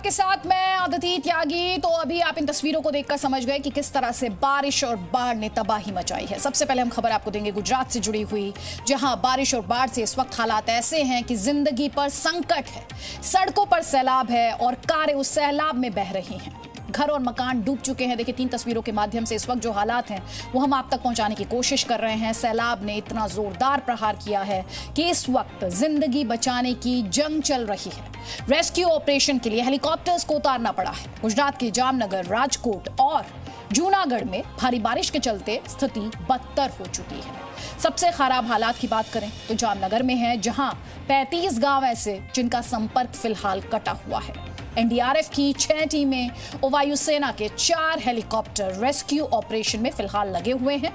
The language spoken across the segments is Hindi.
आपके साथ मैं अदिति त्यागी। तो अभी आप इन तस्वीरों को देखकर समझ गए कि किस तरह से बारिश और बाढ़ ने तबाही मचाई है। सबसे पहले हम खबर आपको देंगे गुजरात से जुड़ी हुई, जहां बारिश और बाढ़ से इस वक्त हालात ऐसे हैं कि जिंदगी पर संकट है। सड़कों पर सैलाब है और कारें उस सैलाब में बह रही हैं। घर और मकान डूब चुके हैं। देखिए 3 तस्वीरों के माध्यम से इस वक्त जो हालात हैं वो हम आप तक पहुंचाने की कोशिश कर रहे हैं। सैलाब ने इतना जोरदार प्रहार किया है कि इस वक्त जिंदगी बचाने की जंग चल रही है। रेस्क्यू ऑपरेशन के लिए हेलीकॉप्टर्स को उतारना पड़ा है। गुजरात के जामनगर, राजकोट और जूनागढ़ में भारी बारिश के चलते स्थिति बदतर हो चुकी है। सबसे खराब हालात की बात करें तो जामनगर में है, जहां 35 गांव ऐसे जिनका संपर्क फिलहाल कटा हुआ है। एनडीआरएफ की 6 टीमें और वायुसेना के 4 हेलीकॉप्टर रेस्क्यू ऑपरेशन में फिलहाल लगे हुए हैं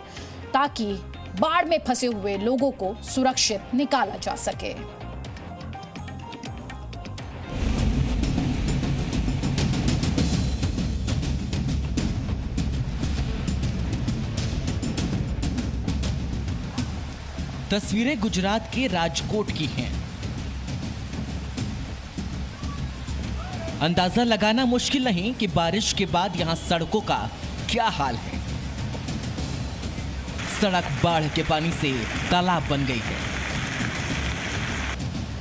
ताकि बाढ़ में फंसे हुए लोगों को सुरक्षित निकाला जा सके। तस्वीरें गुजरात के राजकोट की हैं। अंदाजा लगाना मुश्किल नहीं कि बारिश के बाद यहां सड़कों का क्या हाल है। सड़क बाढ़ के पानी से तालाब बन गई है,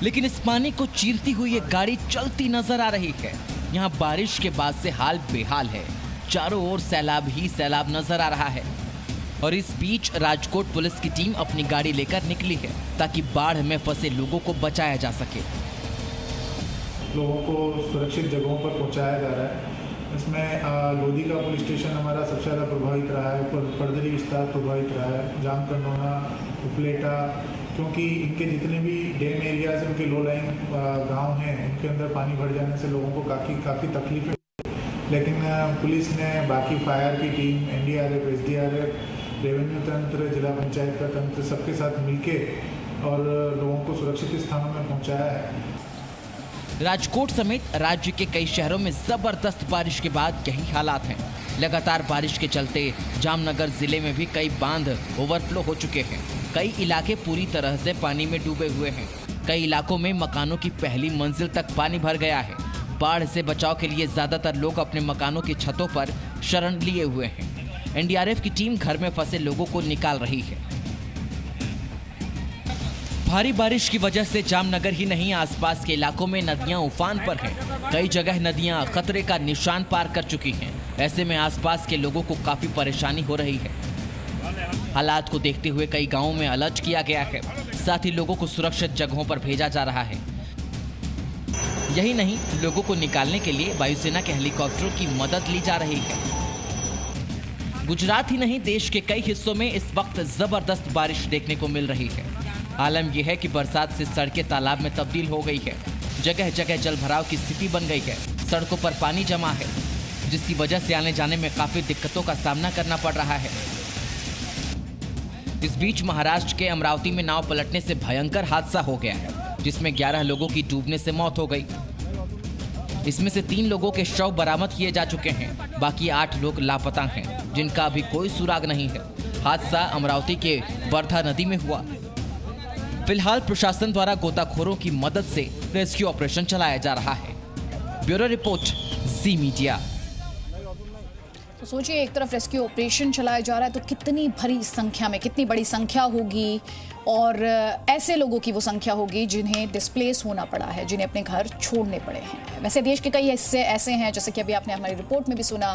लेकिन इस पानी को चीरती हुई ये गाड़ी चलती नजर आ रही है। यहां बारिश के बाद से हाल बेहाल है। चारों ओर सैलाब ही सैलाब नजर आ रहा है और इस बीच राजकोट पुलिस की टीम अपनी गाड़ी लेकर निकली है ताकि बाढ़ में फंसे लोगों को बचाया जा सके। लोगों को सुरक्षित जगहों पर पहुंचाया जा रहा है। इसमें लोधी का पुलिस स्टेशन हमारा सबसे ज़्यादा प्रभावित रहा है, पर्दरी विस्तार प्रभावित रहा है, जामकंडोना, उपलेटा, क्योंकि इनके जितने भी डैम एरियाज उनके लो लाइन गाँव हैं, उनके अंदर पानी भर जाने से लोगों को काफ़ी तकलीफ है। लेकिन पुलिस ने, बाकी फायर की टीम, एनडीआरएफ, एसडीआरएफ, रेवेन्यू तंत्र, जिला पंचायत का तंत्र, सबके साथ मिलके और लोगों को सुरक्षित स्थानों में पहुँचाया है। राजकोट समेत राज्य के कई शहरों में जबरदस्त बारिश के बाद यही हालात हैं। लगातार बारिश के चलते जामनगर जिले में भी कई बांध ओवरफ्लो हो चुके हैं। कई इलाके पूरी तरह से पानी में डूबे हुए हैं। कई इलाकों में मकानों की पहली मंजिल तक पानी भर गया है। बाढ़ से बचाव के लिए ज्यादातर लोग अपने मकानों की छतों पर शरण लिए हुए हैं। एनडीआरएफ की टीम घर में फंसे लोगों को निकाल रही है। भारी बारिश की वजह से जामनगर ही नहीं, आसपास के इलाकों में नदियां उफान पर हैं। कई जगह नदियां खतरे का निशान पार कर चुकी हैं। ऐसे में आसपास के लोगों को काफी परेशानी हो रही है। हालात को देखते हुए कई गांवों में अलर्ट किया गया है। साथ ही लोगों को सुरक्षित जगहों पर भेजा जा रहा है। यही नहीं, लोगों को निकालने के लिए वायुसेना के हेलीकॉप्टरों की मदद ली जा रही है। गुजरात ही नहीं, देश के कई हिस्सों में इस वक्त जबरदस्त बारिश देखने को मिल रही है। आलम यह है कि बरसात से सड़कें तालाब में तब्दील हो गई है। जगह जगह जलभराव की स्थिति बन गई है। सड़कों पर पानी जमा है, जिसकी वजह से आने जाने में काफी दिक्कतों का सामना करना पड़ रहा है। इस बीच महाराष्ट्र के अमरावती में नाव पलटने से भयंकर हादसा हो गया है, जिसमें 11 लोगों की डूबने से मौत हो गई। इसमें से 3 लोगों के शव बरामद किए जा चुके हैं। बाकी 8 लोग लापता हैं, जिनका अभी कोई सुराग नहीं है। हादसा अमरावती के वर्धा नदी में हुआ। फिलहाल प्रशासन द्वारा गोताखोरों की मदद से रेस्क्यू ऑपरेशन चलाया जा रहा है। ब्यूरो रिपोर्ट, जी मीडिया। तो सोचिए, एक तरफ रेस्क्यू ऑपरेशन चलाया जा रहा है तो कितनी बड़ी संख्या होगी, और ऐसे लोगों की वो संख्या होगी जिन्हें डिस्प्लेस होना पड़ा है, जिन्हें अपने घर छोड़ने पड़े हैं। वैसे देश के कई हिस्से ऐसे हैं, जैसे कि अभी आपने हमारी रिपोर्ट में भी सुना,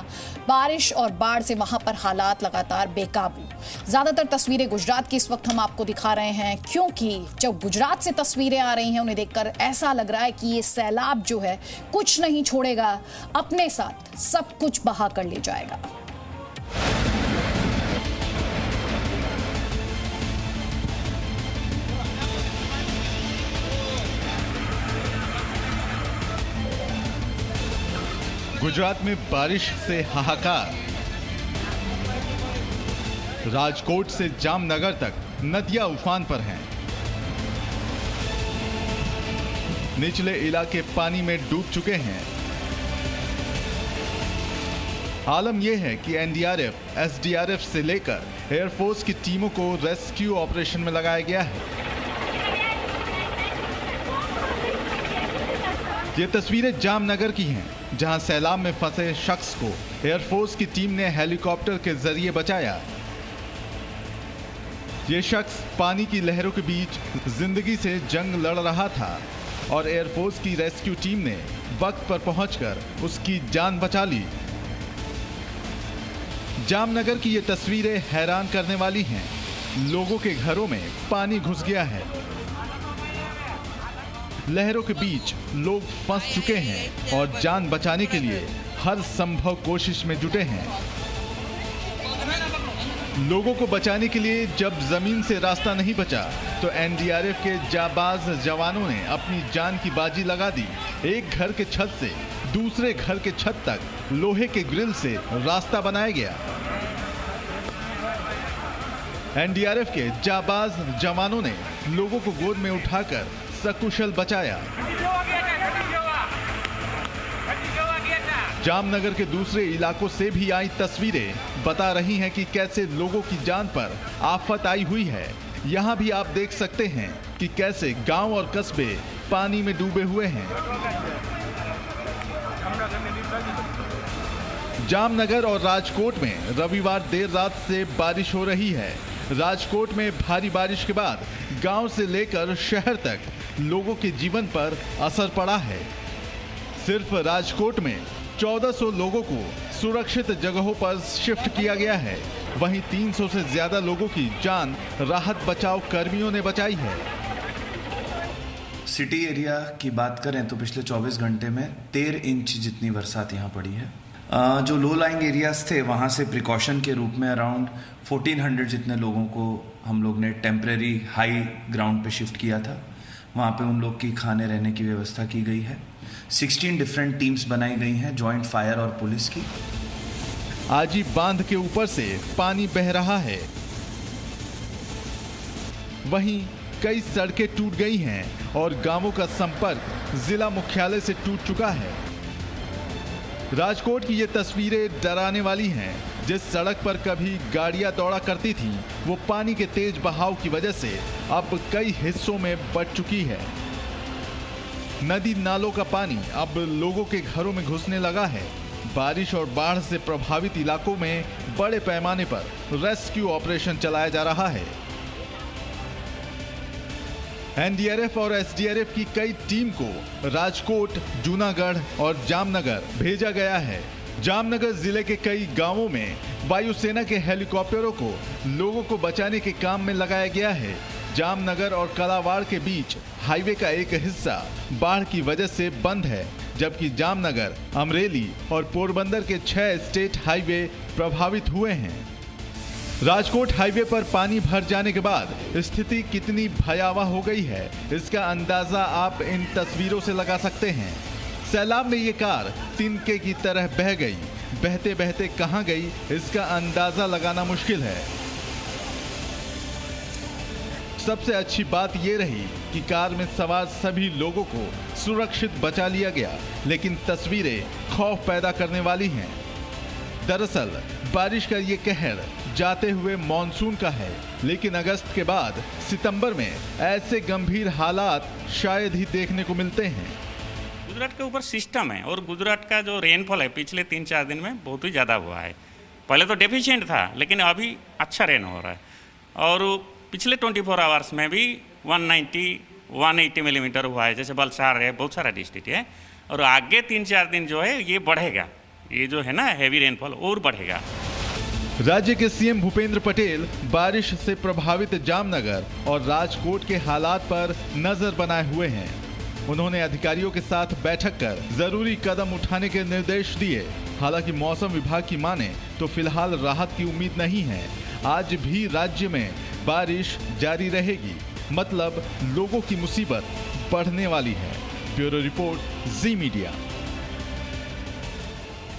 बारिश और बाढ़ से वहां पर हालात लगातार बेकाबू। ज्यादातर तस्वीरें गुजरात की इस वक्त हम आपको दिखा रहे हैं, क्योंकि जब गुजरात से तस्वीरें आ रही हैं उन्हें देखकर ऐसा लग रहा है कि ये सैलाब जो है कुछ नहीं छोड़ेगा, अपने साथ सब कुछ बहा कर ले जाएगा। गुजरात में बारिश से हाहाकार। राजकोट से जामनगर तक नदियां उफान पर हैं। निचले इलाके पानी में डूब चुके हैं। आलम यह है कि एनडीआरएफ, एसडीआरएफ से लेकर एयरफोर्स की टीमों को रेस्क्यू ऑपरेशन में लगाया गया है। ये तस्वीरें जामनगर की हैं, जहां सैलाब में फंसे शख्स को एयरफोर्स की टीम ने हेलीकॉप्टर के जरिए बचाया। ये शख्स पानी की लहरों के बीच जिंदगी से जंग लड़ रहा था और एयरफोर्स की रेस्क्यू टीम ने वक्त पर पहुंचकर उसकी जान बचा ली। जामनगर की ये तस्वीरें हैरान करने वाली हैं। लोगों के घरों में पानी घुस गया है। लहरों के बीच लोग फंस चुके हैं और जान बचाने के लिए हर संभव कोशिश में जुटे हैं। लोगों को बचाने के लिए जब जमीन से रास्ता नहीं बचा तो एनडीआरएफ के जाबाज जवानों ने अपनी जान की बाजी लगा दी। एक घर के छत से दूसरे घर के छत तक लोहे के ग्रिल से रास्ता बनाया गया। एनडीआरएफ के जाबाज जवानों ने लोगों को गोद में उठाकर सकुशल बचाया। जामनगर के दूसरे इलाकों से भी आई तस्वीरें बता रही हैं कि कैसे लोगों की जान पर आफत आई हुई है। यहाँ भी आप देख सकते हैं कि कैसे गांव और कस्बे पानी में डूबे हुए हैं। जामनगर और राजकोट में रविवार देर रात से बारिश हो रही है। राजकोट में भारी बारिश के बाद गांव से लेकर शहर तक लोगों के जीवन पर असर पड़ा है। सिर्फ राजकोट में 1400 लोगों को सुरक्षित जगहों पर शिफ्ट किया गया है। वहीं 300 से ज्यादा लोगों की जान राहत बचाव कर्मियों ने बचाई है। सिटी एरिया की बात करें तो पिछले 24 घंटे में 13 इंच जितनी बरसात यहाँ पड़ी है। जो लो लाइंग एरियाज थे वहाँ से प्रिकॉशन के रूप में अराउंड 1400 जितने लोगों को हम लोग ने टेम्परेरी हाई ग्राउंड पे शिफ्ट किया था। वहाँ पे उन लोग की खाने रहने की व्यवस्था की गई है। 16 डिफरेंट टीम्स बनाई गई हैं जॉइंट फायर और पुलिस की। आजी बांध के ऊपर से पानी बह रहा है। वहीं कई सड़कें टूट गई हैं और गांवों का संपर्क जिला मुख्यालय से टूट चुका है। राजकोट की ये तस्वीरें डराने वाली हैं। जिस सड़क पर कभी गाड़ियां दौड़ा करती थीं, वो पानी के तेज बहाव की वजह से अब कई हिस्सों में बट चुकी है। नदी नालों का पानी अब लोगों के घरों में घुसने लगा है। बारिश और बाढ़ से प्रभावित इलाकों में बड़े पैमाने पर रेस्क्यू ऑपरेशन चलाया जा रहा है। एनडीआरएफ और एसडीआरएफ की कई टीम को राजकोट, जूनागढ़ और जामनगर भेजा गया है। जामनगर जिले के कई गांवों में वायुसेना के हेलीकॉप्टरों को लोगों को बचाने के काम में लगाया गया है। जामनगर और कलावाड़ के बीच हाईवे का एक हिस्सा बाढ़ की वजह से बंद है, जबकि जामनगर, अमरेली और पोरबंदर के 6 स्टेट हाईवे प्रभावित हुए हैं। राजकोट हाईवे पर पानी भर जाने के बाद स्थिति कितनी भयावह हो गई है, इसका अंदाजा आप इन तस्वीरों से लगा सकते हैं। सैलाब में ये कार तिनके की तरह बह गई। बहते बहते कहां गई, इसका अंदाजा लगाना मुश्किल है। सबसे अच्छी बात यह रही कि कार में सवार सभी लोगों को सुरक्षित बचा लिया गया, लेकिन तस्वीरें खौफ पैदा करने वाली हैं। दरअसल बारिश का ये कहर जाते हुए मॉनसून का है, लेकिन अगस्त के बाद सितंबर में ऐसे गंभीर हालात शायद ही देखने को मिलते हैं। गुजरात के ऊपर सिस्टम है और गुजरात का जो रेनफॉल है पिछले 3-4 दिन में बहुत ही ज़्यादा हुआ है। पहले तो डेफिशिएंट था, लेकिन अभी अच्छा रेन हो रहा है और पिछले 24 आवर्स में भी 190-180 मिलीमीटर हुआ है। जैसे बलसार है, बहुत सारा डिस्ट्रिक्ट है और आगे 3-4 दिन जो है ये बढ़ेगा। ये जो है ना हैवी रेनफॉल और बढ़ेगा। राज्य के सीएम भूपेंद्र पटेल बारिश से प्रभावित जामनगर और राजकोट के हालात पर नजर बनाए हुए हैं। उन्होंने अधिकारियों के साथ बैठक कर जरूरी कदम उठाने के निर्देश दिए। हालांकि मौसम विभाग की माने तो फिलहाल राहत की उम्मीद नहीं है। आज भी राज्य में बारिश जारी रहेगी, मतलब लोगों की मुसीबत बढ़ने वाली है। ब्यूरो रिपोर्ट, जी मीडिया।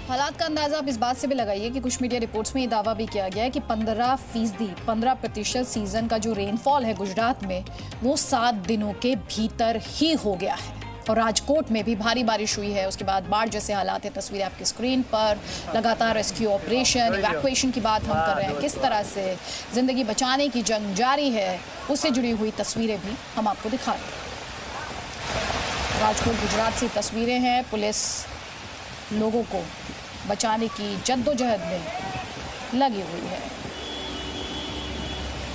हालात का अंदाजा आप इस बात से भी लगाइए कि कुछ मीडिया रिपोर्ट्स में ये दावा भी किया गया है कि 15% सीजन का जो रेनफॉल है गुजरात में वो 7 दिनों के भीतर ही हो गया है। और राजकोट में भी भारी बारिश हुई है। उसके बाद बाढ़ जैसे हालात है, तस्वीरें आपकी स्क्रीन पर। लगातार रेस्क्यू ऑपरेशन, इवैक्यूएशन की बात हम कर रहे हैं। किस तरह से जिंदगी बचाने की जंग जारी है, उससे जुड़ी हुई तस्वीरें भी हम आपको दिखा रहे हैं। राजकोट गुजरात से तस्वीरें हैं। पुलिस लोगों को बचाने की जद्दोजहद में लगी हुई है।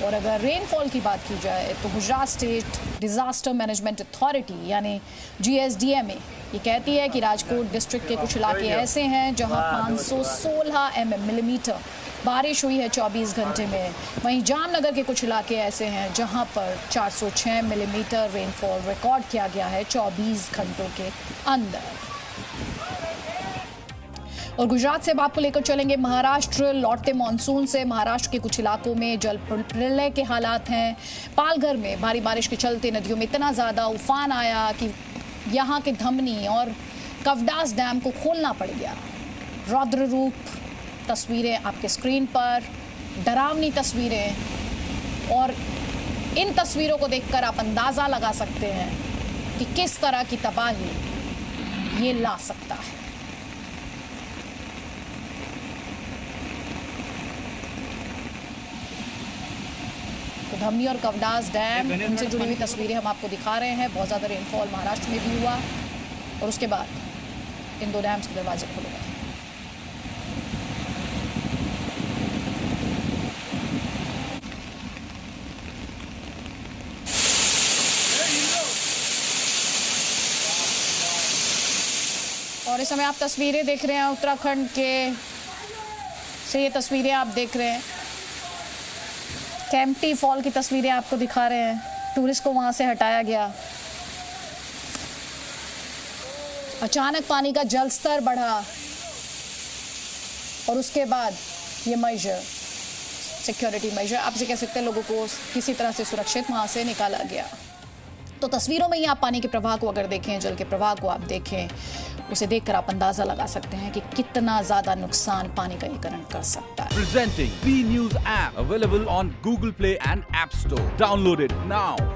और अगर रेनफॉल की बात की जाए तो Gujarat state disaster management authority यानी GSDMA ये कहती है कि राजकोट डिस्ट्रिक्ट के कुछ इलाके ऐसे हैं जहां 516 मिलीमीटर बारिश हुई है 24 घंटे में। वहीं जामनगर के कुछ इलाके ऐसे हैं जहां पर 406 मिलीमीटर रेनफॉल रिकॉर्ड किया गया है 24 घंटों के अंदर। और गुजरात से अब आपको लेकर चलेंगे महाराष्ट्र। लौटते मानसून से महाराष्ट्र के कुछ इलाकों में जल प्रलय के हालात हैं। पालघर में भारी बारिश के चलते नदियों में इतना ज़्यादा उफान आया कि यहाँ के धमनी और कवडास डैम को खोलना पड़ गया। रौद्र रूप तस्वीरें आपके स्क्रीन पर, डरावनी तस्वीरें, और इन तस्वीरों को देखकर आप अंदाज़ा लगा सकते हैं कि किस तरह की तबाही ये ला सकता है। तो धमनी और कवडास डैम इनसे जुड़ी हुई तस्वीरें हम आपको दिखा रहे हैं। बहुत ज़्यादा रेनफॉल महाराष्ट्र में भी हुआ और उसके बाद इन दो डैम्स के दरवाजे खुले गए। और इस समय आप तस्वीरें देख रहे हैं उत्तराखंड के से, ये तस्वीरें आप देख रहे हैं कैंपटी फॉल की तस्वीरें आपको दिखा रहे हैं। टूरिस्ट को वहां से हटाया गया। अचानक पानी का जल स्तर बढ़ा और उसके बाद ये मेजर, सिक्योरिटी मेजर आप इसे कह सकते हैं, लोगों को किसी तरह से सुरक्षित वहां से निकाला गया। तो तस्वीरों में ही आप पानी के प्रवाह को अगर देखें, जल के प्रवाह को आप देखें, उसे देखकर आप अंदाजा लगा सकते हैं कि कितना ज्यादा नुकसान पानी का ये करंट कर सकता है। Presenting V News app available on Google Play and App Store. Download it now.